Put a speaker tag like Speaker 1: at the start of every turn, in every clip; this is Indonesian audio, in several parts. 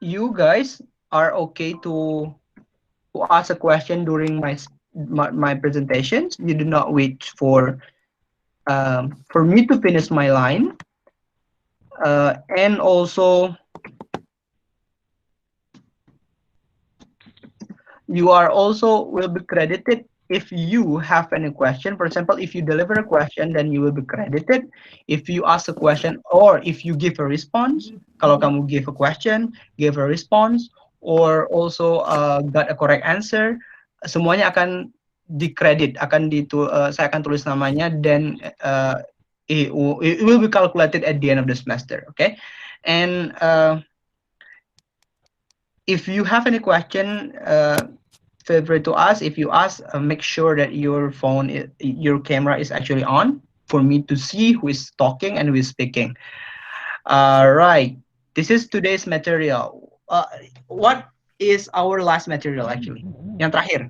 Speaker 1: you guys are okay to ask a question during my presentations. You do not wait for me to finish my line, and also you are also will be credited if you have any question. For example, if you deliver a question, then you will be credited. If you ask a question or if you give a response, kalau kamu give a question, give a response, or also got a correct answer, semuanya akan dikredit, saya akan tulis namanya, dan it will be calculated at the end of the semester. Okay, and if you have any question, feel free to ask. If you ask, make sure that your your camera is actually on for me to see who is talking and who is speaking. Right. This is today's material. What is our last material actually? Yang terakhir.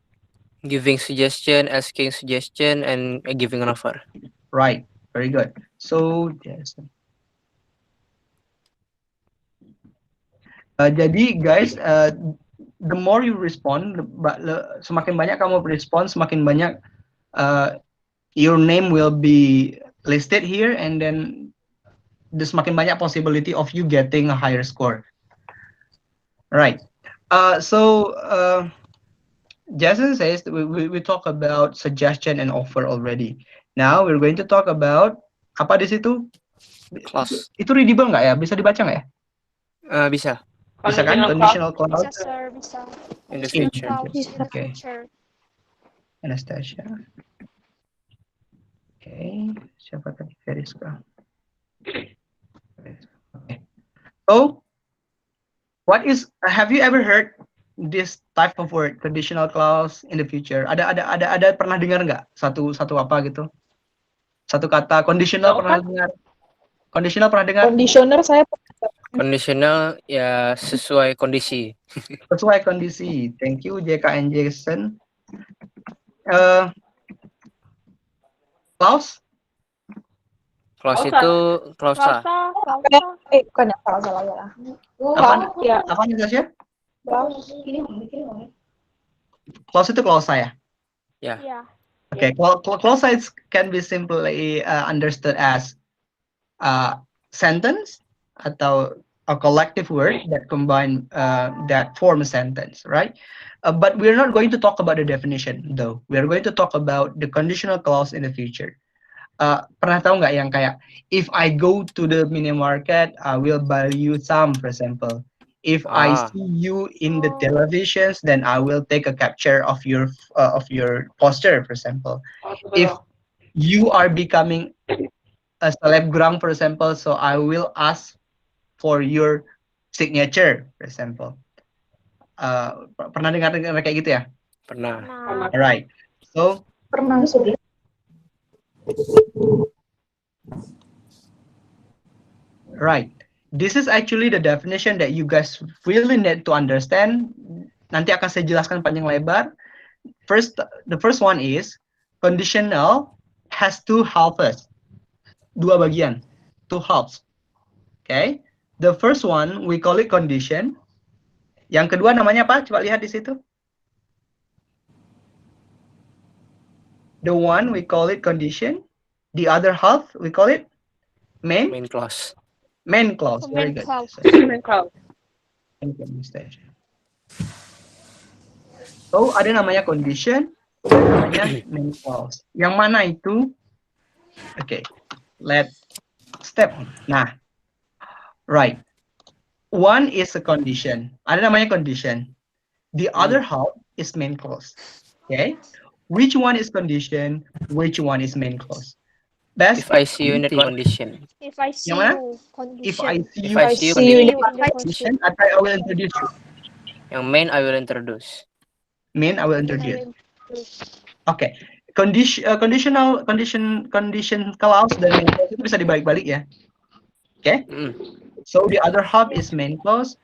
Speaker 2: Giving suggestion, asking suggestion, and giving an offer.
Speaker 1: Right. Very good. So, jadi guys, the more you respond, semakin banyak kamu respond, semakin banyak your name will be listed here, and then semakin banyak possibility of you getting a higher score. Right. So Jason says that we talk about suggestion and offer already. Now we're going to talk about apa di situ?
Speaker 2: Clause.
Speaker 1: Itu readable nggak ya? Bisa dibaca nggak ya?
Speaker 2: Bisa.
Speaker 1: Bisa kan? Conditional clause.
Speaker 3: Bisa, sir, bisa.
Speaker 2: In the future.
Speaker 1: Okay. Anastasia. Okay. Siapa tadi? Veriska. Okay. So, have you ever heard this type of word, conditional clause in the future? Ada pernah dengar nggak satu apa gitu? Satu kata conditional pernah dengar? Conditional pernah dengar?
Speaker 4: Conditioner saya
Speaker 2: Conditional ya sesuai kondisi.
Speaker 1: Sesuai kondisi. Thank you JKN Jason. Clause?
Speaker 2: Clause itu klausa.
Speaker 4: bukan ya, salah ya.
Speaker 1: Apa nih Tasya? Clause itu klausa ya?
Speaker 2: Ya.
Speaker 1: Okay, clause can be simply understood as sentence atau a collective word that combine that form a sentence, right? But we're not going to talk about the definition though. We're going to talk about the conditional clause in the future. Pernah tahu nggak yang kayak if I go to the mini market, I will buy you some, for example. If I see you in the televisions, then I will take a capture of your poster, for example. If you are becoming a selebgram, for example, so I will ask for your signature, for example. Pernah dengar kayak gitu ya?
Speaker 2: Pernah.
Speaker 1: Alright. So
Speaker 4: Pernah sudah.
Speaker 1: Right. This is actually the definition that you guys really need to understand. Nanti akan saya jelaskan panjang lebar. The first one is conditional has two halves. Dua bagian. Two halves. Okay. The first one we call it condition. Yang kedua namanya apa? Coba lihat di situ. The one we call it condition. The other half we call it main
Speaker 2: clause.
Speaker 1: Main clause. Very good.
Speaker 4: Main clause.
Speaker 1: Thank you, Mr. So ada namanya condition, namanya main clause. Yang mana itu? Okay, let's step. Nah, right. One is a condition. Ada namanya condition. The other half is main clause. Okay, which one is condition? Which one is main clause?
Speaker 2: If I see you in the condition.
Speaker 3: If I see
Speaker 1: Yang mana?
Speaker 3: you condition.
Speaker 1: If I see
Speaker 2: you
Speaker 1: you
Speaker 2: in
Speaker 1: in the condition, I will introduce you.
Speaker 2: Yang main I will introduce.
Speaker 1: Main I will introduce. Okay. Conditional clause dan main clause itu bisa dibalik-balik ya. Okay. So the other half is main clause.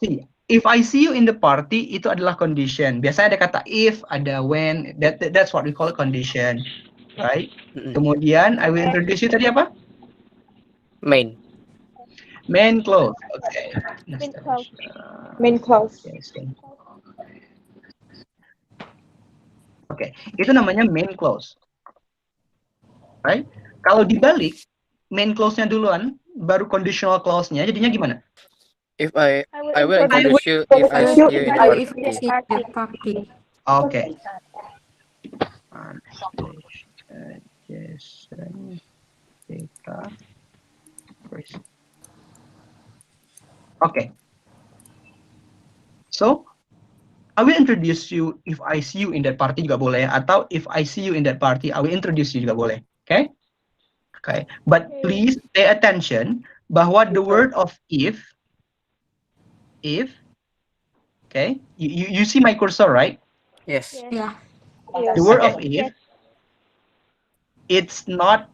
Speaker 1: See, if I see you in the party itu adalah condition. Biasanya ada kata if, ada when. That's what we call a condition, right? Kemudian I will introduce you tadi apa?
Speaker 2: Main.
Speaker 1: Main clause. Okay.
Speaker 4: Main clause.
Speaker 1: Nastasia.
Speaker 4: Main clause.
Speaker 1: Yes. Oke, itu namanya main clause. Right? Kalau dibalik, main clause-nya duluan, baru conditional clause-nya, jadinya gimana?
Speaker 2: If I will
Speaker 4: I
Speaker 2: introduce you if I see you in the
Speaker 4: I will
Speaker 2: party.
Speaker 4: introduce you in the party.
Speaker 1: Oke. Suggestion data first. Oke. So, I will introduce you if I see you in that party juga boleh, atau if I see you in that party, I will introduce you juga boleh. Okay? Okay. But please pay attention bahwa the word of if, okay, you see my cursor, right?
Speaker 2: Yes.
Speaker 4: Yeah.
Speaker 1: The word of if, it's not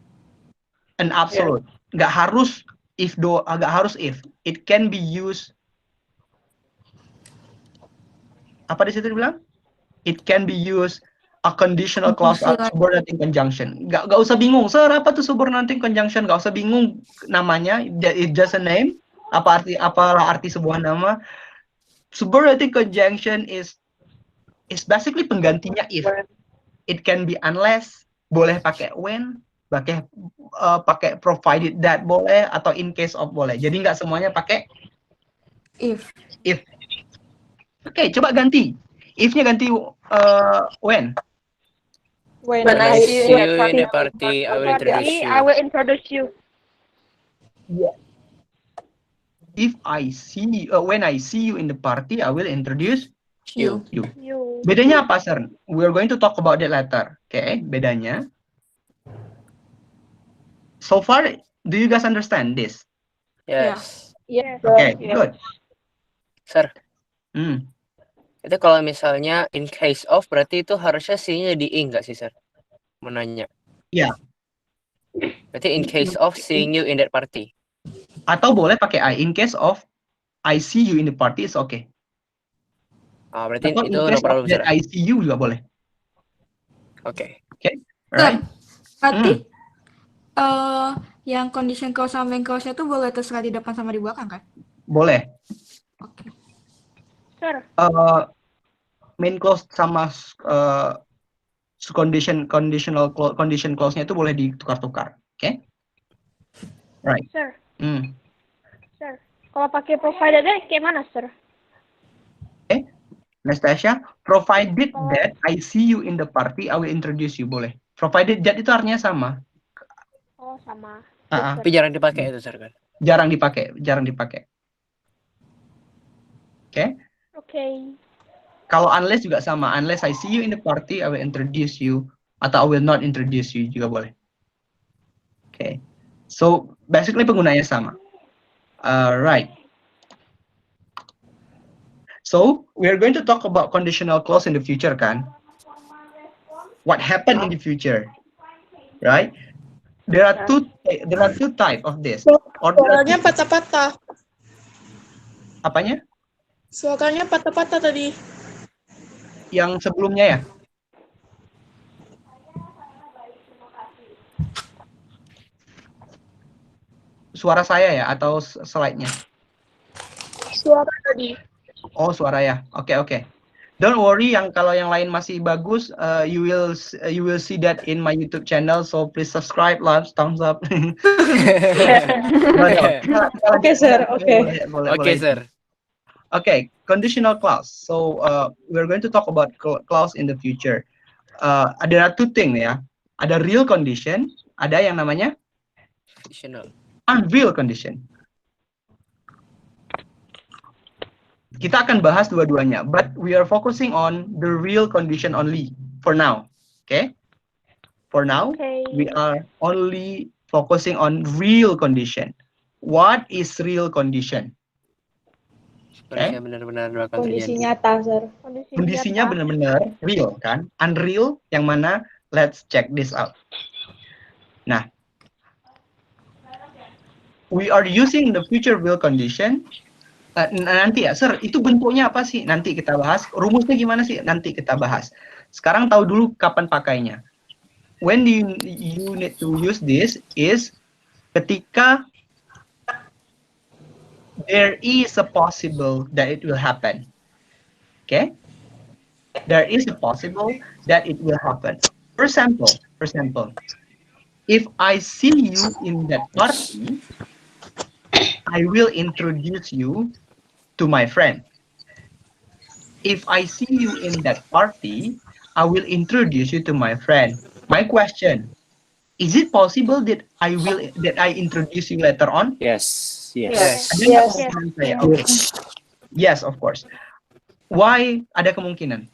Speaker 1: an absolute. Nggak harus if do, nggak harus if. It can be used. Apa di situ dibilang? It can be used a conditional clause or subordinating conjunction. Nggak usah bingung. Sir, apa tuh subordinating conjunction? Nggak usah bingung namanya. It's just a name. Apa arti sebuah nama? Subordinating conjunction is basically penggantinya if. It can be unless, boleh pakai when, pakai provided that boleh, atau in case of boleh. Jadi nggak semuanya pakai
Speaker 4: If.
Speaker 1: Oke, coba ganti. If-nya ganti when.
Speaker 4: When
Speaker 2: I see you in the party, I will introduce you.
Speaker 4: I will introduce you.
Speaker 1: If I see when I see you in the party, I will introduce
Speaker 2: You.
Speaker 1: you. Bedanya apa, sir? We're going to talk about that later. Okay, bedanya. So far, do you guys understand this?
Speaker 2: Yes.
Speaker 4: Yes.
Speaker 1: Okay, good.
Speaker 2: Sir,
Speaker 1: Hmm.
Speaker 2: itu kalau misalnya in case of berarti itu harusnya C-nya di ing nggak sih, sir? Mau nanya.
Speaker 1: Iya.
Speaker 2: Berarti in case of seeing you in that party.
Speaker 1: Atau boleh pakai I. In case of I see you in the party is okay.
Speaker 2: Ah, berarti
Speaker 1: Atau
Speaker 2: itu
Speaker 1: in
Speaker 2: no
Speaker 1: case
Speaker 2: problem,
Speaker 1: of that
Speaker 2: sir.
Speaker 1: I see you juga boleh.
Speaker 2: Oke.
Speaker 1: Okay, alright.
Speaker 3: Berarti yang condition clause sama main clause-nya itu boleh terserah di depan sama di belakang kan?
Speaker 1: Boleh.
Speaker 3: Oke.
Speaker 4: Sir.
Speaker 1: Main clause sama condition clause-nya itu boleh ditukar-tukar. Okay? Right.
Speaker 4: Sir.
Speaker 1: Sir.
Speaker 4: Kalau pakai provided-nya kayak mana, sir?
Speaker 1: Nastasia, provided that I see you in the party, I will introduce you, boleh. Provided that itu artinya sama.
Speaker 4: Oh, sama.
Speaker 2: Tapi jarang dipakai itu, sir, kan?
Speaker 1: Jarang dipakai. Oke. Kalau unless juga sama. Unless I see you in the party, I will introduce you. Atau I will not introduce you juga boleh. Okay. So, basically penggunanya sama. Right. So, we are going to talk about conditional clause in the future, kan? What happened in the future, right? There are two type of this.
Speaker 5: Suaranya patah-patah.
Speaker 1: Apanya?
Speaker 5: Suaranya patah-patah tadi.
Speaker 1: Yang sebelumnya ya? Suara saya ya atau slide-nya?
Speaker 5: Suara tadi.
Speaker 1: Oh, suara ya. Oke. Don't worry, kalau yang lain masih bagus, you will see that in my YouTube channel. So please subscribe, like, thumbs up.
Speaker 5: Oke, sir. Oke.
Speaker 2: Oke, sir.
Speaker 1: Okay, conditional clause. So we're going to talk about clause in the future. Ada two things ya. Ada real condition, ada yang namanya
Speaker 2: Conditional.
Speaker 1: unreal condition. Kita akan bahas dua-duanya, but we are focusing on the real condition only for now. Okay? For now, we are only focusing on real condition. What is real condition?
Speaker 2: Kondisi benar-benar akan
Speaker 5: Kondisi
Speaker 2: terjadi.
Speaker 5: nyata, sir.
Speaker 1: Kondisinya benar-benar real, kan? Unreal yang mana? Let's check this out. Nah, we are using the future real condition. Nanti ya, sir, itu bentuknya apa sih? Nanti kita bahas. Rumusnya gimana sih? Nanti kita bahas. Sekarang tahu dulu kapan pakainya. When you need to use this is ketika there is a possible that it will happen. Okay? There is a possible that it will happen. For example, if I see you in that party, I will introduce you to my friend. If I see you in that party, I will introduce you to my friend. My question, is it possible that I introduce you later on?
Speaker 6: Yes.
Speaker 2: Yes.
Speaker 1: Ada nggak
Speaker 5: Yes.
Speaker 1: kemungkinan saya? Oke. Yes, of course. Why ada kemungkinan?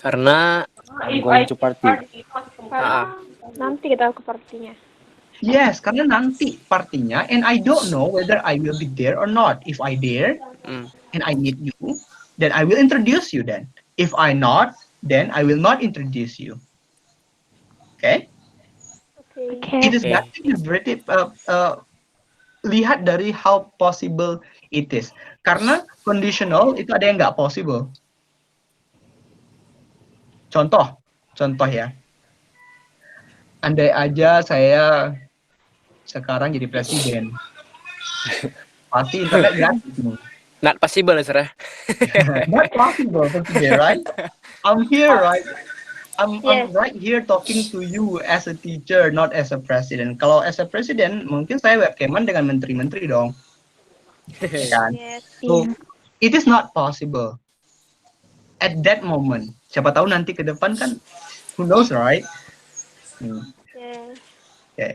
Speaker 2: Karena
Speaker 6: I'm going to party.
Speaker 4: Karena nanti kita ke partinya.
Speaker 1: Yes, karena nanti partinya, and I don't know whether I will be there or not. If I there,
Speaker 2: mm,
Speaker 1: and I meet you, then I will introduce you then. If I not, then I will not introduce you. Okay?
Speaker 4: Oke.
Speaker 1: It is
Speaker 2: Okay.
Speaker 1: that very lihat dari how possible it is. Karena conditional itu ada yang nggak possible. Contoh ya. Andai aja saya sekarang jadi presiden, pasti internet gratis nih.
Speaker 2: not possible, sir.
Speaker 1: Not possible today, right? I'm here, right? I'm
Speaker 4: Yes.
Speaker 1: right here talking to you as a teacher, not as a president. Kalau as a president, mungkin saya webcaman dengan menteri-menteri dong. Kan?
Speaker 4: Yes.
Speaker 1: So, it is not possible at that moment. Siapa tahu nanti ke depan kan, who knows, right?
Speaker 4: Yes.
Speaker 1: Okay.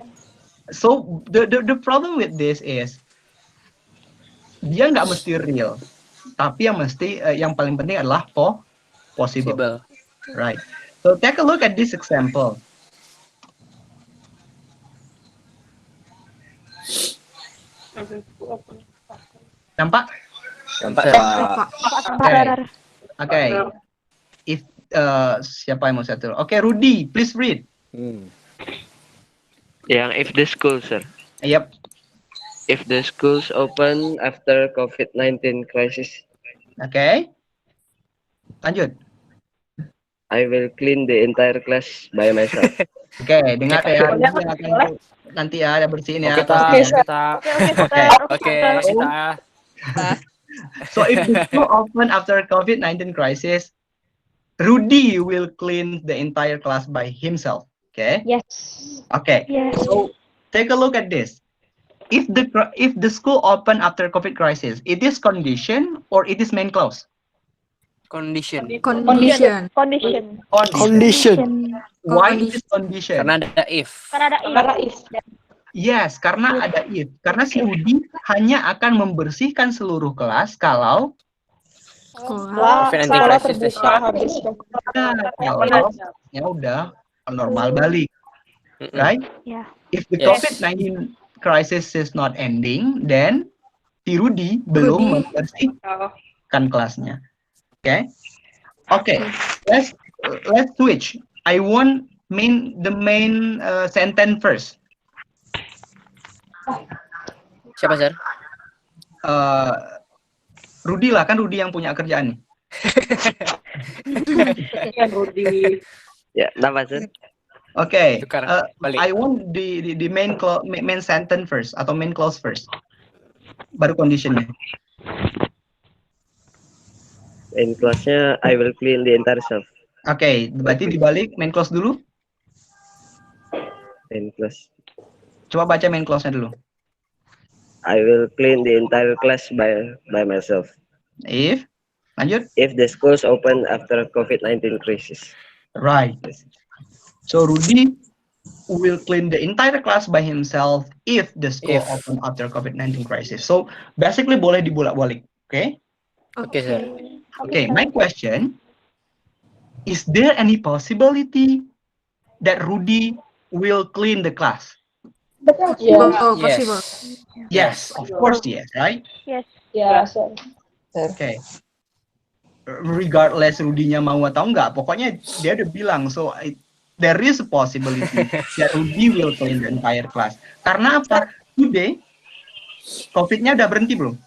Speaker 1: So the problem with this is dia nggak mesti real, tapi yang paling penting adalah possible,
Speaker 2: Possible.
Speaker 1: right? So take a look at this example. Nampak?
Speaker 2: Nampak,
Speaker 6: Pak.
Speaker 3: Pak.
Speaker 1: Okay. If siapa yang mau satu? Okay, Rudy, please read.
Speaker 7: Yang if the school, sir.
Speaker 1: Yep.
Speaker 7: If the schools open after COVID-19 crisis,
Speaker 1: Okay. Lanjut.
Speaker 7: I will clean the entire class by myself.
Speaker 1: Oke, dengar ya. Nanti ya, ada bersihin ya.
Speaker 6: Oke, Ta.
Speaker 1: Pasti ya.
Speaker 6: Oke, Ta.
Speaker 1: Oke.
Speaker 2: Oke.
Speaker 6: Makasih, Ta.
Speaker 1: So if the school open after COVID-19 crisis, Rudy will clean the entire class by himself. Okay.
Speaker 4: Yes.
Speaker 1: Okay.
Speaker 4: Yes.
Speaker 1: So take a look at this. If the school open after COVID crisis, it is condition or it is main clause?
Speaker 2: Condition.
Speaker 3: Condition.
Speaker 4: Condition.
Speaker 1: Why it is condition?
Speaker 2: Karena ada if.
Speaker 4: Karena ada if.
Speaker 1: Yes, karena ada if. Karena si Rudy hanya akan membersihkan seluruh kelas kalau
Speaker 3: Sekolah.
Speaker 2: COVID-19
Speaker 5: Sekolah
Speaker 2: crisis
Speaker 5: terbuka habis.
Speaker 1: ya udah normal balik,
Speaker 2: Mm-mm.
Speaker 1: right?
Speaker 4: Ya.
Speaker 1: If the
Speaker 2: Yes.
Speaker 1: COVID-19 crisis is not ending, then si Rudy belum membersihkan kelasnya. Okay, let's switch. I want the main sentence first.
Speaker 2: Siapa, sir?
Speaker 1: Rudy lah, kan Rudy yang punya kerjaan nih.
Speaker 7: Ya, nama sir.
Speaker 1: Okay,
Speaker 2: Tukar balik.
Speaker 1: I want the main sentence first atau main clause first. Baru conditionnya.
Speaker 7: In classnya, I will clean the entire self.
Speaker 1: Oke, berarti dibalik main clause dulu.
Speaker 7: In class,
Speaker 1: Coba baca main clause-nya dulu.
Speaker 7: I will clean the entire class by myself.
Speaker 1: If, lanjut.
Speaker 7: If the schools open after COVID-19 crisis.
Speaker 1: Right. So Rudy will clean the entire class by himself if the school
Speaker 2: If.
Speaker 1: open after COVID-19 crisis. So basically boleh dibolak-balik. Okay?
Speaker 2: Oke, sir.
Speaker 1: Okay, my question, is there any possibility that Rudy will clean the class?
Speaker 3: Oh, possible.
Speaker 1: Yes, of course yes, right?
Speaker 4: Yes.
Speaker 5: Ya, sir.
Speaker 1: Okay. Regardless Rudy-nya mau atau enggak, pokoknya dia udah bilang, so there is a possibility that Rudy will clean the entire class. Karena apa? Today, COVID-nya udah berhenti belum?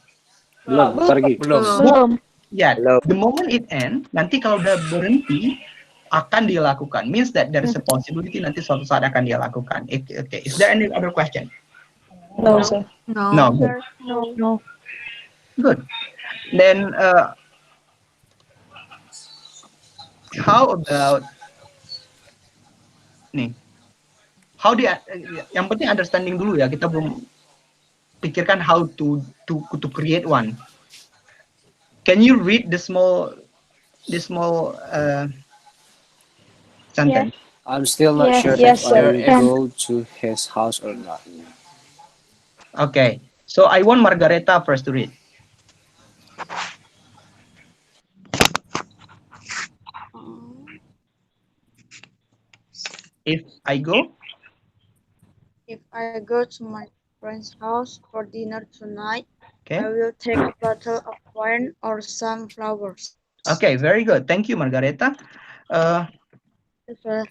Speaker 6: Belum, pergi.
Speaker 2: Belum.
Speaker 1: Ya,
Speaker 7: Belum.
Speaker 1: the moment it end, nanti kalau udah berhenti, akan dilakukan. Means that there is a possibility nanti suatu saat akan dia lakukan. Okay, is there any other question?
Speaker 5: No, sir.
Speaker 3: No.
Speaker 1: No. Good.
Speaker 4: No.
Speaker 1: Good. Then how about nih? How do you, yang penting understanding dulu ya. Kita belum pikirkan how to create one. Can you read the small sentence?
Speaker 6: I'm still not
Speaker 4: Yes,
Speaker 6: sure
Speaker 4: yes,
Speaker 6: if I will
Speaker 4: sir.
Speaker 6: go to his house or not.
Speaker 1: Okay. So I want Margareta first to read. If I go,
Speaker 8: If I go to my friend's house for dinner tonight,
Speaker 1: okay.
Speaker 8: I will take a bottle of wine or some flowers.
Speaker 1: Okay, very good. Thank you, Margareta.
Speaker 8: Sir.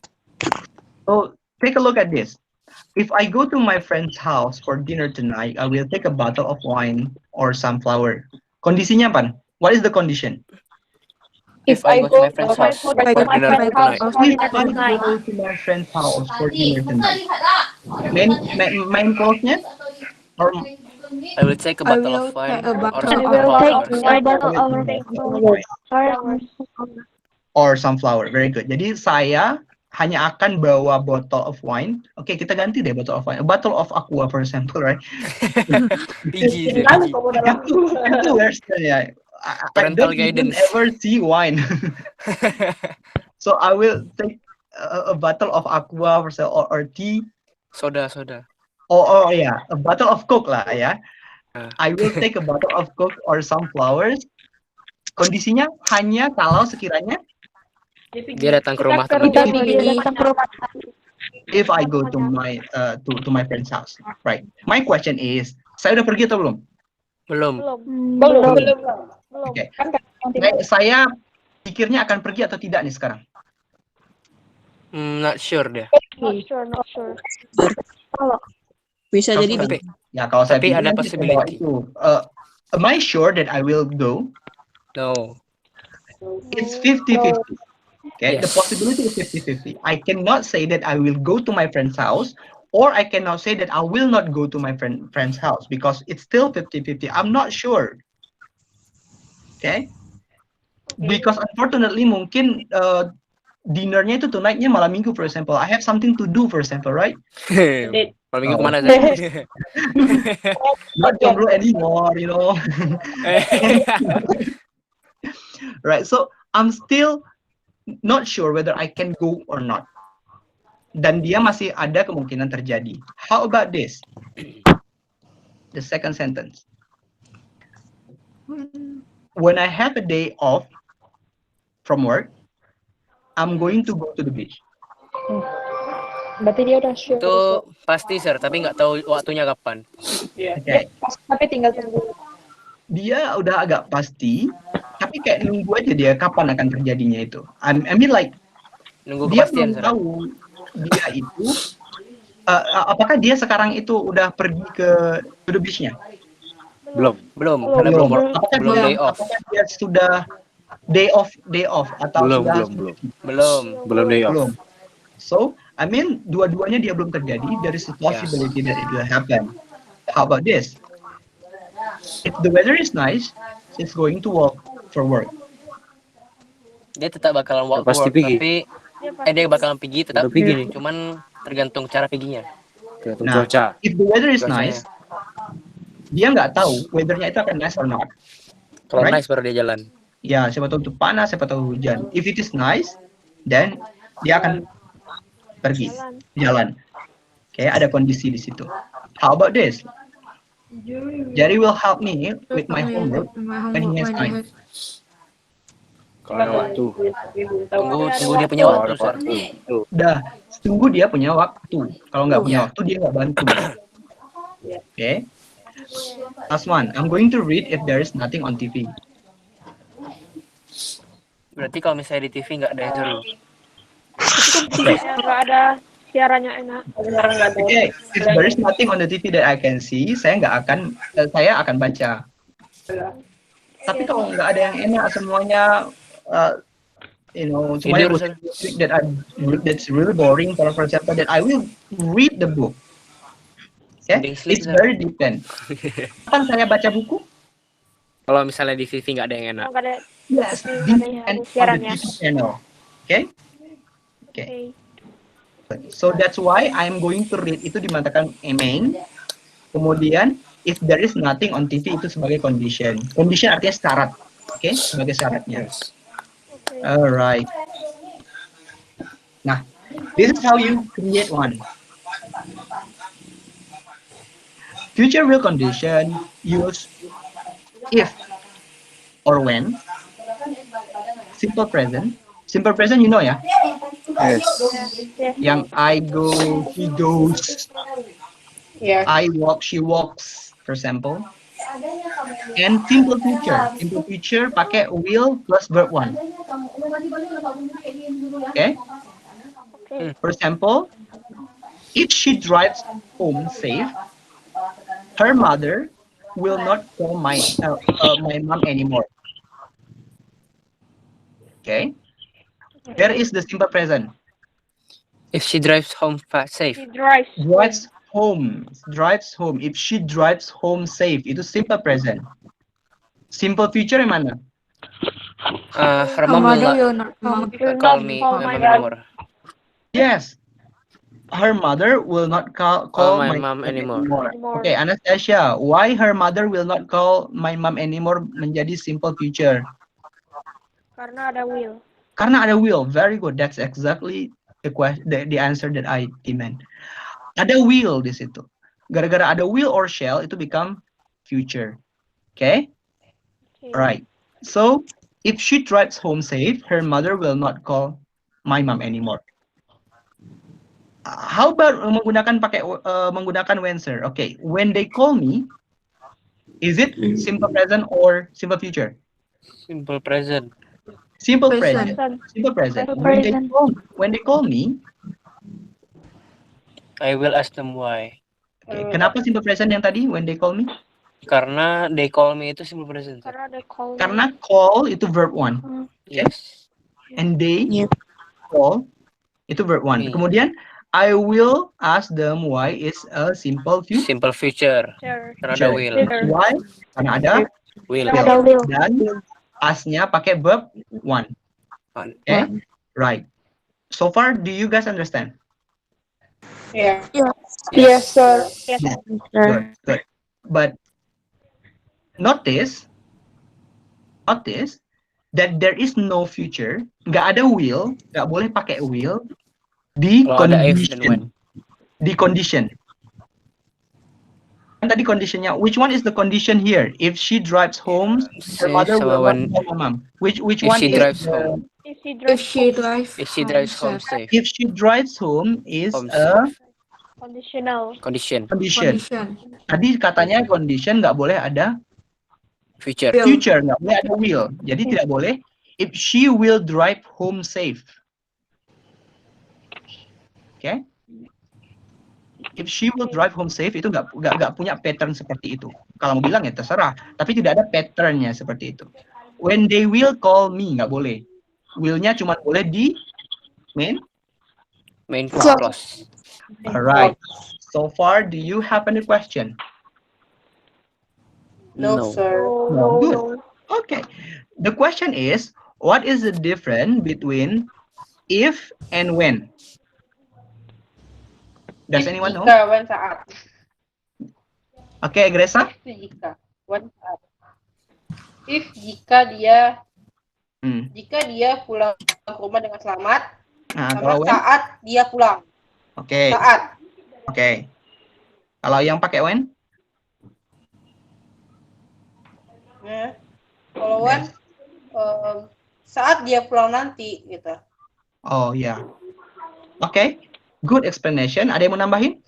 Speaker 1: So take a look at this. If I go to my friend's house for dinner tonight, I will take a bottle of wine or some flower. Kondisinya apa? What is the condition?
Speaker 2: If I go to my friend's house for dinner tonight.
Speaker 1: If I go to my friend's house for dinner tonight, main clause-nya? Or
Speaker 2: I will take a
Speaker 3: I
Speaker 2: bottle
Speaker 3: will
Speaker 2: of wine
Speaker 3: take a
Speaker 2: or
Speaker 3: bottle
Speaker 2: some
Speaker 4: I
Speaker 3: of
Speaker 4: will take
Speaker 2: flowers.
Speaker 4: a bottle of flowers.
Speaker 1: or sunflower. Very good. Jadi saya hanya akan bawa bottle of wine. Oke, kita ganti deh bottle of wine. A bottle of aqua, for example, right?
Speaker 2: Pigi,
Speaker 1: Itu Western ya. I
Speaker 2: Parental
Speaker 1: don't even
Speaker 2: guidance.
Speaker 1: ever see wine. So I will take a bottle of aqua or tea.
Speaker 2: Soda.
Speaker 1: Oh yeah, a bottle of Coke lah ya.
Speaker 2: Ah.
Speaker 1: I will take a bottle of Coke or some flowers. Kondisinya hanya kalau sekiranya
Speaker 2: Dia datang ke rumah teman.
Speaker 4: Kita datang ke rumah.
Speaker 1: if I go to my friend's house, right? My question is, saya udah pergi atau belum?
Speaker 2: Belum.
Speaker 4: Belum.
Speaker 1: Oke.
Speaker 4: Kan
Speaker 1: Saya pikirnya akan pergi atau tidak nih sekarang?
Speaker 2: Not sure dia.
Speaker 4: not sure.
Speaker 5: Bisa jadi
Speaker 2: Tapi
Speaker 1: Ya kalau saya
Speaker 2: Tapi
Speaker 1: pikir
Speaker 2: ada
Speaker 1: nanti
Speaker 2: possibility.
Speaker 1: itu. Am I sure that I will go?
Speaker 2: no.
Speaker 1: It's 50-50. Okay, the
Speaker 2: Yes.
Speaker 1: possibility is 50-50. I cannot say that I will go to my friend's house, or I cannot say that I will not go to my friend's house because it's still 50-50. I'm not sure. Okay, because unfortunately mungkin dinnernya itu tonight-nya malam minggu, for example. I have something to do, for example, right?
Speaker 2: Malam minggu
Speaker 1: Oh.
Speaker 2: kemana sih?
Speaker 1: Not jomblo anymore, you know. Right, so I'm still not sure whether I can go or not. Dan dia masih ada kemungkinan terjadi. How about this? The second sentence. When I have a day off from work, I'm going to go to the beach.
Speaker 4: Berarti dia udah sure.
Speaker 2: Itu pasti sir, tapi nggak tahu waktunya kapan.
Speaker 1: Okay.
Speaker 4: Tapi tinggal tunggu.
Speaker 1: Dia udah agak pasti, tapi kayak nunggu aja dia kapan akan terjadinya itu. I mean like
Speaker 2: Nunggu
Speaker 1: dia
Speaker 2: kepastian
Speaker 1: belum
Speaker 2: sir.
Speaker 1: tahu dia itu apakah dia sekarang itu udah pergi ke the beach-nya?
Speaker 6: Belum.
Speaker 2: Karena belum
Speaker 1: Apakah
Speaker 2: belum
Speaker 1: dia,
Speaker 2: day off.
Speaker 1: apakah dia sudah day off atau
Speaker 6: Belum,
Speaker 1: sudah
Speaker 2: Belum.
Speaker 6: day off.
Speaker 1: belum. So, I mean dua-duanya dia belum terjadi. There is a possibility that it will happen. How about this? If the weather is nice, she's going to walk for work.
Speaker 2: Dia tetap bakalan walk to
Speaker 6: Pasti
Speaker 2: work,
Speaker 6: pergi.
Speaker 2: tapi dia bakalan pergi tetap.
Speaker 6: Udah pergi nih.
Speaker 2: Cuman tergantung cara perginya.
Speaker 6: Tergantung
Speaker 1: Nah,
Speaker 6: cuaca.
Speaker 1: if the weather is
Speaker 2: Cuacanya.
Speaker 1: nice, dia nggak tahu weathernya itu akan nice or not.
Speaker 2: Kalau
Speaker 1: Right.
Speaker 2: nice baru dia jalan.
Speaker 1: Ya, siapa tahu itu panas, siapa tahu hujan. If it is nice, then dia akan pergi jalan. Oke, ada kondisi di situ. How about this? Jerry will help me with my homework when he has time.
Speaker 6: Kalau ada waktu.
Speaker 2: Tunggu dia punya
Speaker 6: Kalau
Speaker 2: waktu
Speaker 6: ada
Speaker 2: sir.
Speaker 6: waktu.
Speaker 1: Dah, tunggu dia punya waktu. Kalau nggak punya waktu, dia nggak bantu. Oke. Last one. I'm going to read if there is nothing on TV.
Speaker 2: Berarti kalau misalnya di TV nggak ada yang seru.
Speaker 4: Nggak ada siarannya enak.
Speaker 1: Okay, if there is nothing on the TV that I can see, saya akan baca. Tapi kalau nggak ada yang enak semuanya, semuanya
Speaker 2: Tidur, sir.
Speaker 1: musik that's really boring. For example, that I will read the book. Okay,
Speaker 2: Mending sleep,
Speaker 1: it's
Speaker 2: sir.
Speaker 1: very depend. Kapan saya baca buku?
Speaker 2: Kalau misalnya di TV nggak ada yang enak.
Speaker 4: Nggak ada.
Speaker 1: Yes,
Speaker 4: Nggak
Speaker 1: this
Speaker 4: ada yang
Speaker 1: and
Speaker 4: ada
Speaker 1: on the
Speaker 4: siarannya.
Speaker 1: TV channel. Okay? Okay.
Speaker 4: Oke.
Speaker 1: So that's why I'm going to read itu dimatakan main. Kemudian if there is nothing on TV itu sebagai condition. Condition artinya syarat. Oke, sebagai syaratnya.
Speaker 6: Yes.
Speaker 1: Alright. Nah, this is how you create one. Future real condition use if or when. Simple present. Simple present you know ya.
Speaker 6: Yes.
Speaker 4: Yes.
Speaker 1: Yang I go, he goes,
Speaker 5: Ya.
Speaker 1: I walk, she walks, for example. And simple future. Simple future pakai will plus verb one. Okay? For example, if she drives home safe, her mother will not call my mom anymore. Okay? There is the simple present.
Speaker 2: If she drives home safe.
Speaker 4: She drives.
Speaker 1: Drives home. If she drives home safe, itu simple present. Simple future yang mana?
Speaker 2: Her mom will not
Speaker 3: will not come.
Speaker 2: call me
Speaker 4: call
Speaker 2: my
Speaker 4: my
Speaker 2: mom anymore.
Speaker 1: Yes. Her mother will not call
Speaker 2: my mom anymore.
Speaker 1: Okay, Anastasia, why her mother will not call my mom anymore menjadi simple future?
Speaker 4: Karena ada will.
Speaker 1: Karena ada will. Very good. That's exactly the answer that I demand. Ada will di situ. Gara-gara ada will or shall itu become future. Okay?
Speaker 4: Okay.
Speaker 1: Right. So, if she drives home safe, her mother will not call my mom anymore. How about menggunakan when, sir? Okay, when they call me, is it simple present or simple future?
Speaker 2: Simple present.
Speaker 1: Simple
Speaker 3: Present.
Speaker 1: present. Simple present.
Speaker 4: Present.
Speaker 1: When they call me,
Speaker 2: I will ask them why.
Speaker 1: okay, kenapa simple present yang tadi when they call me?
Speaker 2: Karena they call me itu simple present.
Speaker 4: Karena ada call.
Speaker 1: Karena call itu verb one,
Speaker 2: Yes.
Speaker 1: and they
Speaker 8: Yep.
Speaker 1: call itu verb one.
Speaker 2: Hmm.
Speaker 1: Kemudian I will ask them why is a simple future.
Speaker 2: Simple future.
Speaker 4: Sure.
Speaker 2: Karena ada will.
Speaker 1: Why? Karena ada
Speaker 2: Will.
Speaker 4: Karena ada will.
Speaker 1: dan asnya pakai verb one.
Speaker 2: One.
Speaker 1: Okay, right. So far, do you guys understand?
Speaker 5: Ya.
Speaker 4: Yes, sir. Yes.
Speaker 1: Good, good. But notice that there is no future. Nggak ada will, nggak boleh pakai will di
Speaker 2: Kalau ada if dan when.
Speaker 1: condition. Di condition. Kan tadi conditionnya. Which one is the condition here? If she drives home, her
Speaker 2: Say
Speaker 1: mother
Speaker 2: sama
Speaker 1: will
Speaker 2: when-
Speaker 1: not call my mom. Which
Speaker 2: If
Speaker 1: one
Speaker 2: she
Speaker 1: is
Speaker 2: drives
Speaker 1: the-
Speaker 2: home.
Speaker 4: If she
Speaker 3: If
Speaker 4: drives.
Speaker 3: she drives
Speaker 2: home
Speaker 3: safe.
Speaker 2: safe.
Speaker 1: If she drives home is
Speaker 2: Home
Speaker 1: a
Speaker 4: Conditional.
Speaker 2: Condition.
Speaker 1: condition.
Speaker 3: Condition.
Speaker 1: Tadi katanya condition nggak boleh ada
Speaker 2: Future.
Speaker 3: Will.
Speaker 1: future, nggak boleh ada will. Jadi tidak boleh if she will drive home safe. Okay? If she will drive home safe itu nggak punya pattern seperti itu. Kalau mau bilang ya terserah, tapi tidak ada patternnya seperti itu. When they will call me nggak boleh. Will-nya cuma boleh di main.
Speaker 2: Main clause.
Speaker 1: Alright. So far, do you have any question?
Speaker 5: No, sir.
Speaker 1: No. Good. Okay. The question is, what is the difference between if and when? Does anyone know?
Speaker 5: Jika, when, saat.
Speaker 1: Okay, Gresa?
Speaker 5: Itu jika. When, saat. If, jika dia pulang ke rumah dengan selamat,
Speaker 1: Nah,
Speaker 5: sama
Speaker 1: kalau when?
Speaker 5: saat dia pulang.
Speaker 1: Oke.
Speaker 5: Saat.
Speaker 1: Oke. Kalau yang pakai when?
Speaker 5: Ya. Kalau when, saat dia pulang nanti, gitu.
Speaker 1: Oh ya. Oke. Good explanation. Ada yang mau nambahin?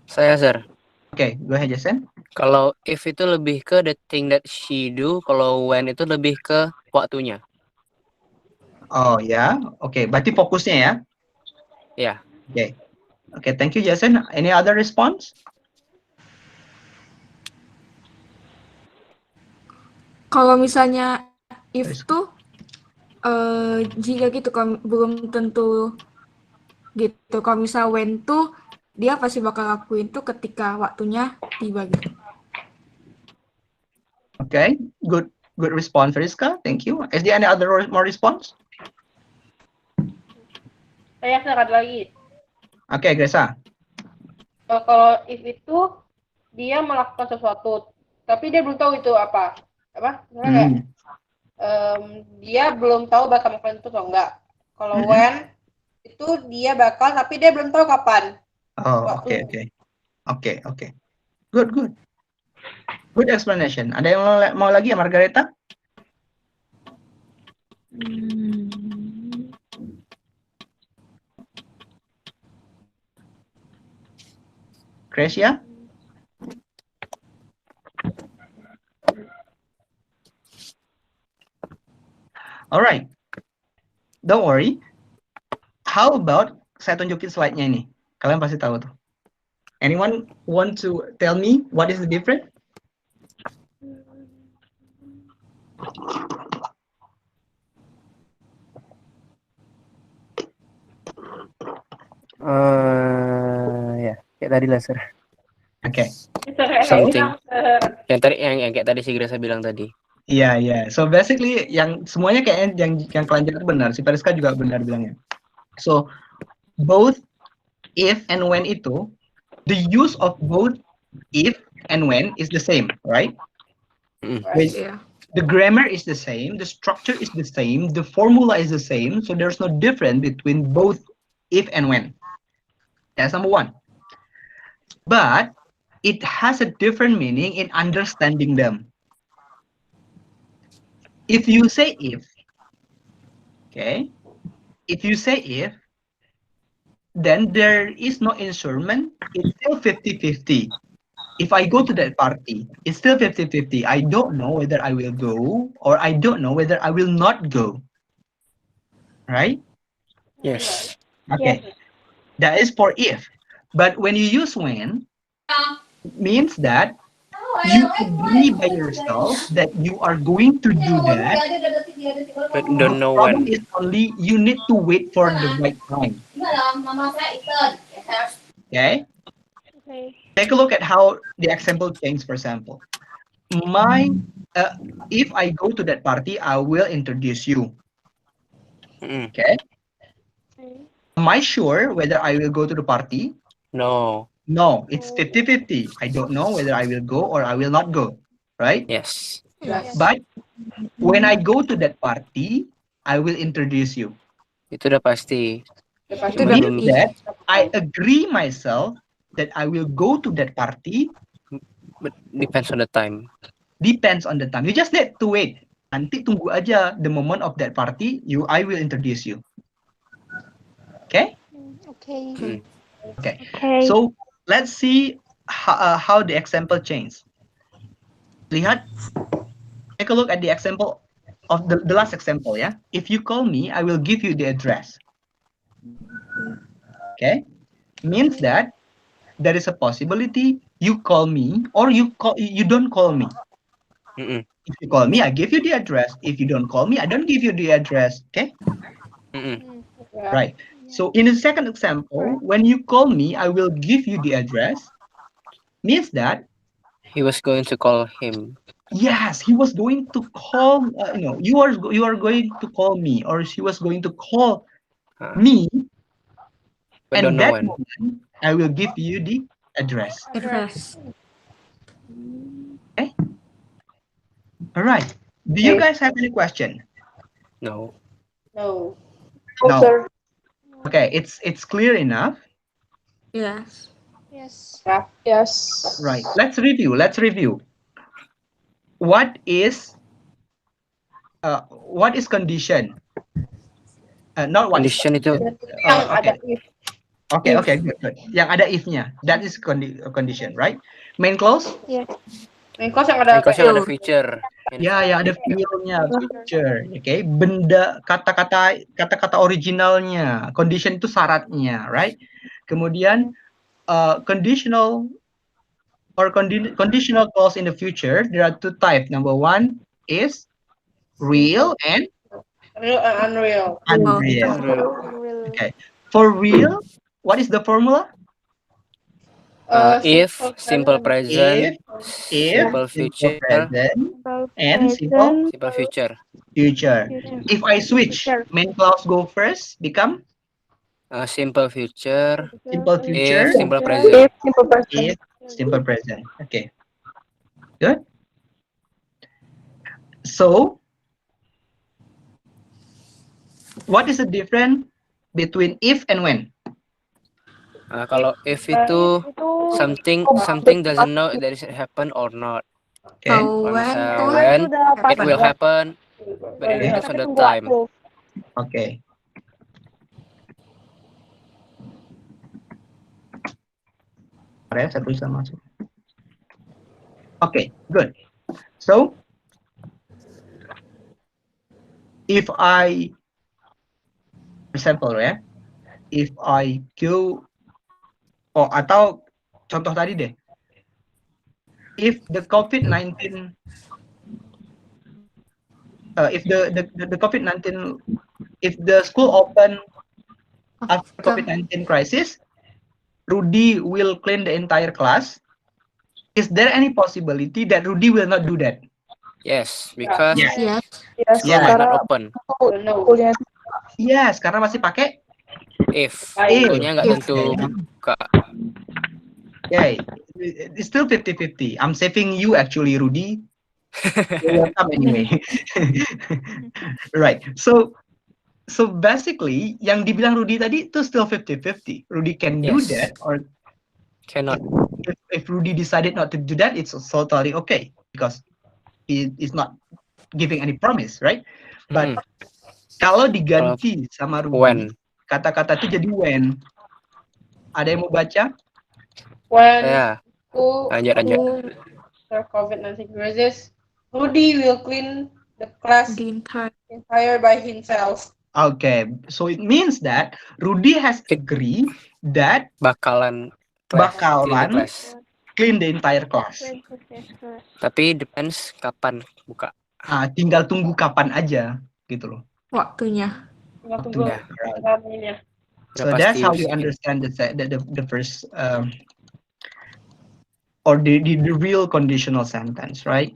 Speaker 2: Saya, sir.
Speaker 1: Oke, go ahead, Jason.
Speaker 2: Kalau if itu lebih ke the thing that she do, kalau when itu lebih ke waktunya.
Speaker 1: Oh ya. Oke, berarti fokusnya ya.
Speaker 2: Ya.
Speaker 1: Oke. Oke, thank you, Jason. Any other response?
Speaker 3: Kalau misalnya if tuh jika gitu, kalau belum tentu gitu. Kalau misal when tuh dia pasti bakal lakuin tuh ketika waktunya tiba gitu.
Speaker 1: Okay, good response, Rizka. Thank you. Is there any other more response?
Speaker 5: Saya satu lagi.
Speaker 1: Okay, Gresa.
Speaker 5: Kalau if itu dia melakukan sesuatu, tapi dia belum tahu itu apa. Misalnya kayak, dia belum tahu bakal melakukan itu atau enggak. Kalau when itu dia bakal, tapi dia belum tahu kapan.
Speaker 1: Oh, okay. Good explanation. Ada yang mau lagi ya, Margareta? Gracia? Alright. Don't worry. How about saya tunjukin slide-nya ini. Kalian pasti tahu tuh. Anyone want to tell me what is the difference?
Speaker 2: Ya, kayak tadi lah, Sir.
Speaker 1: Okay.
Speaker 2: Something. Yang tadi yang kayak tadi si Gresa bilang tadi.
Speaker 1: Iya. So basically yang semuanya kayaknya yang kalian jawab benar. Si Periska juga benar bilangnya. So both if and when itu, the use of both if and when is the same, right?
Speaker 3: Iya.
Speaker 1: The grammar is the same, the structure is the same, the formula is the same, so there's no difference between both if and when. That's number one. But it has a different meaning in understanding them. If you say if, okay, if you say if, then there is no instrument, it's still 50-50. If I go to that party, it's still 50-50. I don't know whether I will go or I don't know whether I will not go. Right?
Speaker 2: Yes.
Speaker 1: Okay.
Speaker 4: Yes.
Speaker 1: That is for if. But when you use when, it means that you agree by yourself that you are going to do that.
Speaker 2: But don't know
Speaker 1: The problem
Speaker 2: when.
Speaker 1: is only you need to wait for the right time. Okay?
Speaker 4: Okay.
Speaker 1: Take a look at how the example changed, for example. If I go to that party, I will introduce you. Okay? Am I sure whether I will go to the party?
Speaker 2: No.
Speaker 1: No, it's 50-50. I don't know whether I will go or I will not go. Right?
Speaker 2: Yes.
Speaker 1: But when I go to that party, I will introduce you.
Speaker 2: Itu udah pasti.
Speaker 3: Itu udah
Speaker 1: Means that I agree myself that I will go to that party.
Speaker 2: But depends on the time.
Speaker 1: Depends on the time. You just need to wait. Nanti tunggu aja the moment of that party. I will introduce you. Okay?
Speaker 4: Okay.
Speaker 1: Okay.
Speaker 4: Okay.
Speaker 1: So let's see how the example changed. Lihat. Take a look at the example of the last example. Yeah. If you call me, I will give you the address. Okay. Means that there is a possibility you call me or you don't call me. If you call me, I give you the address. If you don't call me, I don't give you the address. Okay. Right. So in the second example, when you call me, I will give you the address. Means that
Speaker 2: He was going to call him.
Speaker 1: yes, he was going to call. You are going to call me, or she was going to call me.
Speaker 2: But don't
Speaker 1: And
Speaker 2: know
Speaker 1: that
Speaker 2: when.
Speaker 1: moment, I will give you the address.
Speaker 3: address.
Speaker 1: Okay. All right. Do you guys have any question?
Speaker 2: No.
Speaker 5: No.
Speaker 1: No. Okay, it's clear enough.
Speaker 3: Yes.
Speaker 4: Yes.
Speaker 5: Yes.
Speaker 1: Right. Let's review. What is condition? Not what is
Speaker 2: Condition itu.
Speaker 5: Yang ada if.
Speaker 1: Okay, good. Yang ada if-nya. That is condition, right? Main clause?
Speaker 4: Yes.
Speaker 5: Main clause yang ada
Speaker 2: Because yang ada feature.
Speaker 1: Ya, yang ada feel-nya, feature. Okay, benda kata-kata originalnya. Condition itu syaratnya, right? Kemudian conditional clause in the future. There are two types. Number one is real and
Speaker 5: real and unreal.
Speaker 1: unreal. Okay. For real, what is the formula?
Speaker 2: If, simple present,
Speaker 1: If,
Speaker 2: simple
Speaker 1: simple
Speaker 2: future,
Speaker 1: present, and
Speaker 2: simple future.
Speaker 1: future. If I switch, main clause go first, become
Speaker 2: Simple future,
Speaker 1: simple future.
Speaker 2: if, simple present.
Speaker 1: If, simple present. Okay. Good. So, what is the difference between if and when?
Speaker 2: Kalau if itu something doesn't know that it happen or not.
Speaker 1: Okay.
Speaker 3: Kalau
Speaker 2: Kalau
Speaker 3: when
Speaker 2: misalnya
Speaker 3: tuh
Speaker 2: when
Speaker 4: Udah
Speaker 2: it will happen, but it depends on the time.
Speaker 1: Okay. Saya tulis masuk. Okay, good. So, if I, for example, ya, if I go, atau contoh tadi deh, if the COVID-19, if the COVID-19, if the school open after COVID-19 crisis, Rudy will clean the entire class. Is there any possibility that Rudy will not do that?
Speaker 2: Yes, because
Speaker 1: Yes.
Speaker 3: yes.
Speaker 2: school might not open.
Speaker 1: Yes, karena masih pakai
Speaker 2: If
Speaker 1: If.
Speaker 2: schoolnya nggak tentu buka.
Speaker 1: yeah, it's still 50-50. I'm saving you actually, Rudy. You're welcome anyway. Right. So basically, yang dibilang Rudy tadi itu still 50-50. Rudy can do
Speaker 2: Yes.
Speaker 1: that, or
Speaker 2: Cannot.
Speaker 1: if Rudy decided not to do that, it's totally okay because he is not giving any promise, right? But kalau diganti sama Rudy,
Speaker 2: When.
Speaker 1: kata-kata itu jadi when. Ada yang mau baca?
Speaker 5: When
Speaker 2: Ya,
Speaker 5: school
Speaker 2: lanjut.
Speaker 5: after COVID-19 crisis, Rudy will clean the class
Speaker 3: The
Speaker 5: entire by himself.
Speaker 1: Okay, so it means that Rudy has agreed that
Speaker 2: Bakalan
Speaker 1: clean the entire class.
Speaker 2: Tapi depends kapan buka.
Speaker 1: Tinggal tunggu kapan aja, gitu loh.
Speaker 3: waktunya.
Speaker 5: Tinggal tunggu
Speaker 2: Ya.
Speaker 5: tinggalnya.
Speaker 1: So that's how you understand the first or the real conditional sentence, right?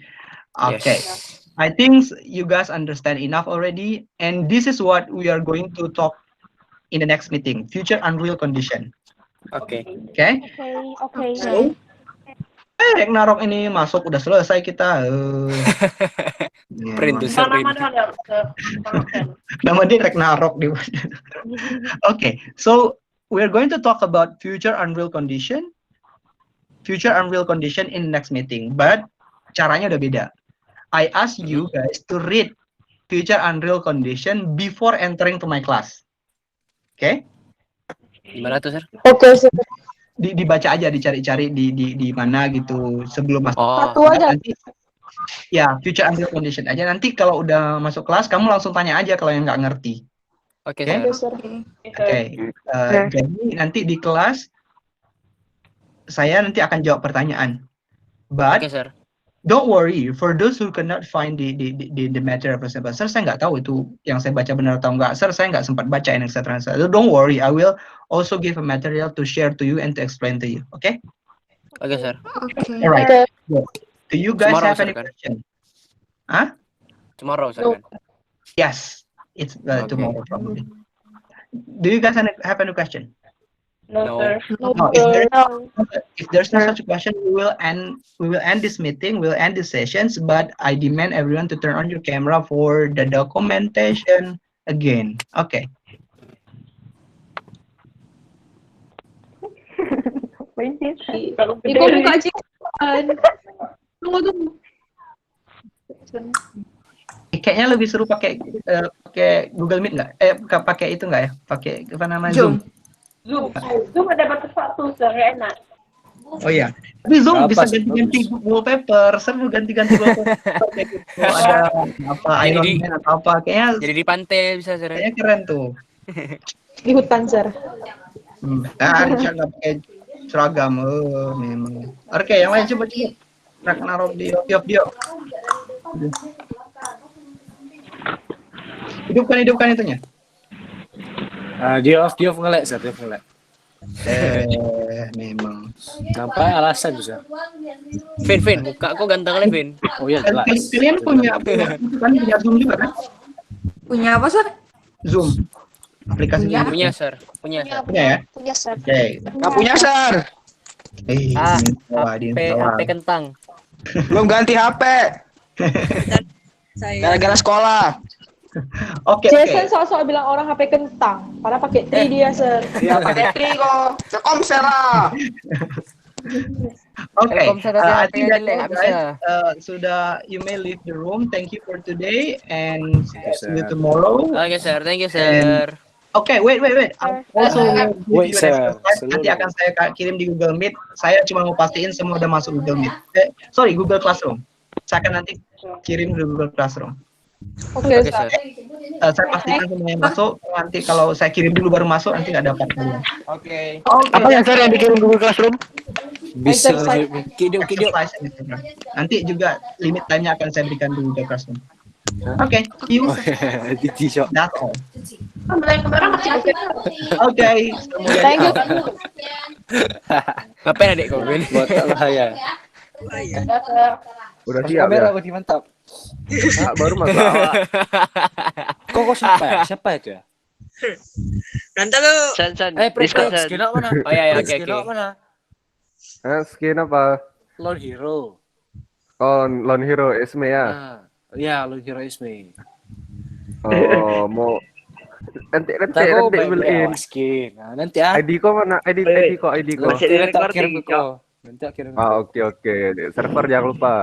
Speaker 1: Okay.
Speaker 2: Yes.
Speaker 1: I think you guys understand enough already, and this is what we are going to talk in the next meeting, future unreal condition.
Speaker 2: Oke.
Speaker 1: Okay?
Speaker 4: Okay.
Speaker 1: So, Ragnarok ini masuk udah selesai kita.
Speaker 2: Print tuh, sir, print.
Speaker 1: Nama dia Ragnarok di. Okay, so we're going to talk about future unreal condition in next meeting, but caranya udah beda. I ask you guys to read future unreal condition before entering to my class. Okay?
Speaker 2: Gimana tuh, sir?
Speaker 8: Oke, sih.
Speaker 1: Dibaca aja, dicari-cari di mana gitu sebelum masuk.
Speaker 8: Satu aja.
Speaker 1: Nanti ya future unreal condition aja. Nanti kalau udah masuk kelas kamu langsung tanya aja kalau yang nggak ngerti.
Speaker 2: Oke,
Speaker 1: Okay?
Speaker 2: sir.
Speaker 1: Oke. Jadi nanti di kelas saya nanti akan jawab pertanyaan. But
Speaker 2: Oke, sir.
Speaker 1: don't worry, for those who cannot find the material for example, sir, saya nggak tahu itu yang saya baca benar atau enggak. Sir, saya nggak sempat baca yang saya translate. So, don't worry, I will also give a material to share to you and to explain to you. Okay?
Speaker 2: Oke, sir.
Speaker 3: Oke.
Speaker 1: Alright. Do you guys
Speaker 2: Tomorrow,
Speaker 1: have
Speaker 2: sir,
Speaker 1: any
Speaker 2: kan?
Speaker 1: question? Huh?
Speaker 2: Tomorrow, sir. Kan?
Speaker 1: Yes, it's
Speaker 2: Okay.
Speaker 1: tomorrow probably. Do you guys have any question?
Speaker 5: No,
Speaker 2: No.
Speaker 5: sir.
Speaker 1: No, if there's no such a question, we will end this meeting, we'll end the sessions, but I demand everyone to turn on your camera for the documentation again. Okay.
Speaker 5: Kalau
Speaker 8: Iko buka aja. Tunggu.
Speaker 1: Kayaknya lebih seru pakai Google Meet nggak? Pakai itu nggak ya? Pakai apa namanya?
Speaker 3: Zoom.
Speaker 5: Zoom ada batas waktu, sir, enak.
Speaker 1: Oh iya. Tapi Zoom
Speaker 6: Berapa
Speaker 1: bisa
Speaker 6: sih?
Speaker 1: ganti-ganti wallpaper. Seru ganti-ganti wallpaper. Kayak gitu. Ada apa Iron
Speaker 2: Jadi-
Speaker 1: Man atau apa? Kayaknya
Speaker 2: Jadi di pantai bisa, sir.
Speaker 1: kayaknya keren tuh.
Speaker 8: Di hutan, sir.
Speaker 1: Richard nggak pakai seragam. Oh, memang. Oke, yang lain coba. Naruh di Diop. Hidupkan itunya.
Speaker 6: Dia off nge-lag, sir. Dia nge-lag.
Speaker 1: Memang.
Speaker 6: Nampak alasan bisa.
Speaker 2: Vin, muka kok ganteng kali Vin.
Speaker 6: Oh iya jelas.
Speaker 1: Kalian punya Zoom juga kan?
Speaker 3: Punya apa, Sir?
Speaker 1: Zoom. Aplikasi
Speaker 3: Punya.
Speaker 1: Zoom.
Speaker 2: Punya sir. Punya.
Speaker 1: Punya ya?
Speaker 4: Punya, sir.
Speaker 1: Oke.
Speaker 9: Nggak punya, Sir.
Speaker 2: Ah,
Speaker 1: Wah,
Speaker 2: HP kentang.
Speaker 9: Belum ganti HP. Gara-gara sekolah.
Speaker 1: Oke.
Speaker 10: Jason sok-sok bilang orang HP kentang, padahal pakai 3 dia, Sir.
Speaker 9: Ya pakai tri kok. Telkomsel lah.
Speaker 1: Okay,
Speaker 2: Telkomsel tapi
Speaker 1: I
Speaker 2: HP-nya
Speaker 1: think that's
Speaker 2: jelek,
Speaker 1: all,
Speaker 2: nggak
Speaker 1: guys.
Speaker 2: bisa.
Speaker 1: Sudah, you may leave the room. Thank you for today and see you
Speaker 6: sir.
Speaker 1: tomorrow.
Speaker 2: Oke sir, thank you sir.
Speaker 1: Okay, wait. I'm also
Speaker 6: Wait, sir.
Speaker 1: nanti akan saya kirim di Google Meet. Saya cuma mau pastiin semua udah masuk Google Meet. Sorry, Google Classroom. Saya akan nanti kirim di Google Classroom.
Speaker 10: Oke,
Speaker 2: Oke
Speaker 10: Sir.
Speaker 2: sir.
Speaker 1: Saya pastikan semuanya masuk. Nanti kalau saya kirim dulu baru masuk, nanti nggak dapat dulu.
Speaker 9: Oke.
Speaker 1: Apa
Speaker 7: yang Sir yang dikirim Google Classroom?
Speaker 6: Bisa
Speaker 10: Exercise.
Speaker 6: video.
Speaker 1: Exercise and Instagram. Nanti juga limit time-nya akan saya berikan di Google Classroom. Oke, see you.
Speaker 6: Di shop.
Speaker 1: That's all.
Speaker 5: Kemarin masih
Speaker 1: Okay. semuanya
Speaker 10: Thank you.
Speaker 2: Ngapain adik kau Vin?
Speaker 6: Buat bahaya.
Speaker 7: Udah
Speaker 6: Pas
Speaker 7: siap
Speaker 6: kamera
Speaker 7: ya?
Speaker 6: berarti mantap.
Speaker 7: Baru masalah.
Speaker 6: Kok siapa ya? Siapa itu ya?
Speaker 7: San,
Speaker 6: Presiden
Speaker 7: San.
Speaker 6: skin mana?
Speaker 2: Oh iya, oke,
Speaker 6: Skin
Speaker 2: oke.
Speaker 6: mana?
Speaker 7: Skin apa?
Speaker 6: Lone Hero.
Speaker 7: Oh, Lone Hero Isme ya?
Speaker 6: Ah, ya Lone Hero Isme.
Speaker 7: Oh, mau nanti
Speaker 6: Tahu
Speaker 7: beliin.
Speaker 6: skin. Nah, nanti ah.
Speaker 7: ID ko mana? ID ko.
Speaker 6: Nanti tak kirim ke kau. Nanti tak kirim.
Speaker 7: Ah, oke. Server jangan lupa.